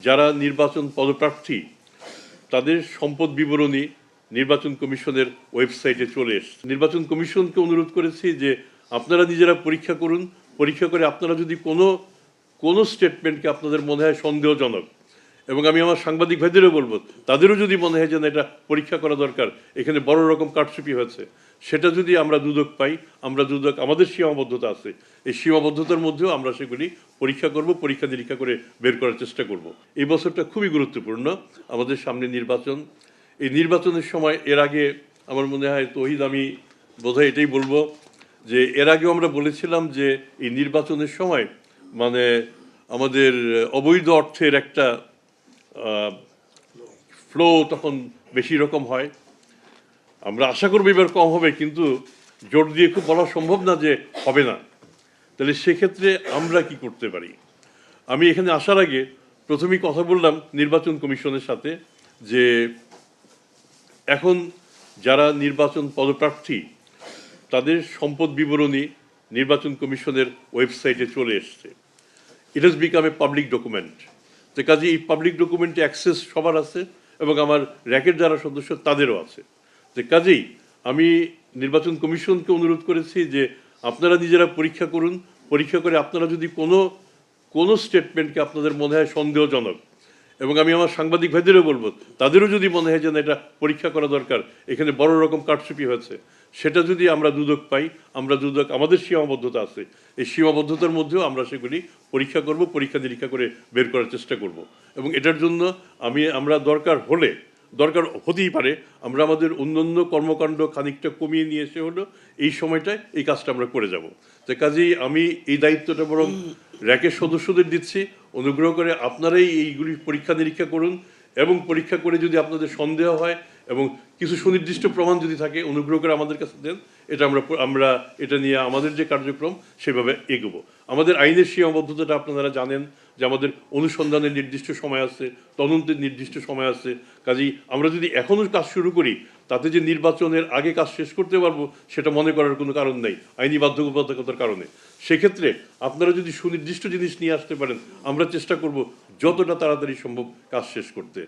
যারা নির্বাচন পদপ্রার্থী তাদের সম্পদ বিবরণী নির্বাচন কমিশনের ওয়েবসাইটে চলে এসেছে। নির্বাচন কমিশনকে অনুরোধ করেছি যে আপনারা নিজেরা পরীক্ষা করুন, পরীক্ষা করে আপনারা যদি কোনো স্টেটমেন্টকে আপনাদের মনে হয় সন্দেহজনক, এবং আমি আমার সাংবাদিক ভাইদেরও বলবো তাদেরও যদি মনে হয় যে না এটা পরীক্ষা করা দরকার, এখানে বড় রকম কারচুপি হয়েছে, সেটা যদি আমরা দুদক পাই, আমরা দুদক আমাদের সীমাবদ্ধতা আছে, এই সীমাবদ্ধতার মধ্যেও আমরা সেগুলি পরীক্ষা করব, পরীক্ষা নিরীক্ষা করে বের করার চেষ্টা করব। এই বছরটা খুবই গুরুত্বপূর্ণ, আমাদের সামনে নির্বাচন। এই নির্বাচনের সময় এর আগে আমার মনে হয় তৌহিদ, আমি বোধহয় এটাই বলবো যে এর আগেও আমরা বলেছিলাম যে এই নির্বাচনের সময় মানে আমাদের অবৈধ অর্থের একটা ফ্লো তখন বেশি রকম হয়। আমরা আশা করবো এবার কম হবে, কিন্তু জোর দিয়ে খুব বলা সম্ভব না যে হবে না। তাহলে সেক্ষেত্রে আমরা কি করতে পারি? আমি এখানে আসার আগে প্রথমেই কথা বললাম নির্বাচন কমিশনের সাথে যে এখন যারা নির্বাচন পদপ্রার্থী তাদের সম্পদ বিবরণী নির্বাচন কমিশনের ওয়েবসাইটে চলে এসছে। It has become a public document. তো কাজে এই পাবলিক ডকুমেন্টে অ্যাক্সেস সবার আছে এবং আমার র্যাকের যারা সদস্য তাদেরও আছে। তো কাজেই আমি নির্বাচন কমিশনকে অনুরোধ করেছি যে আপনারা নিজেরা পরীক্ষা করুন, পরীক্ষা করে আপনারা যদি কোনো স্টেটমেন্টকে আপনাদের মনে হয় সন্দেহজনক, এবং আমি আমার সাংবাদিক ভাইদেরও বলবো তাদেরও যদি মনে হয় যে না এটা পরীক্ষা করা দরকার, এখানে বড় রকম কারচুপি হয়েছে, সেটা যদি আমরা দুদক পাই, আমরা দুদক আমাদের সীমাবদ্ধতা আছে, এই সীমাবদ্ধতার মধ্যেও আমরা সেগুলি পরীক্ষা করব, পরীক্ষা নিরীক্ষা করে বের করার চেষ্টা করব। এবং এটার জন্য আমরা দরকার হতেই পারে আমরা আমাদের অন্যান্য কর্মকাণ্ড খানিকটা কমিয়ে নিয়ে এসে হলো এই সময়টায় এই কাজটা আমরা করে যাব। তো কাজেই আমি এই দায়িত্বটা বরং র্যাকের সদস্যদের দিচ্ছি, অনুগ্রহ করে আপনারাই এইগুলি পরীক্ষা নিরীক্ষা করুন, এবং পরীক্ষা করে যদি আপনাদের সন্দেহ হয় এবং কিছু সুনির্দিষ্ট প্রমাণ যদি থাকে অনুগ্রহ করে আমাদের কাছে দেন। এটা আমরা এটা নিয়ে আমাদের যে কার্যক্রম সেভাবে এগোবো। আমাদের আইনের সীমাবদ্ধতাটা আপনারা জানেন যে আমাদের অনুসন্ধানের নির্দিষ্ট সময় আছে, তদন্তের নির্দিষ্ট সময় আছে। কাজেই আমরা যদি এখনও কাজ শুরু করি তাতে যে নির্বাচনের আগে কাজ শেষ করতে পারবো সেটা মনে করার কোনো কারণ নেই আইনি বাধ্যবাধকতার কারণে। সেক্ষেত্রে আপনারা যদি সুনির্দিষ্ট জিনিস নিয়ে আসতে পারেন আমরা চেষ্টা করব যতটা তাড়াতাড়ি সম্ভব কাজ শেষ করতে।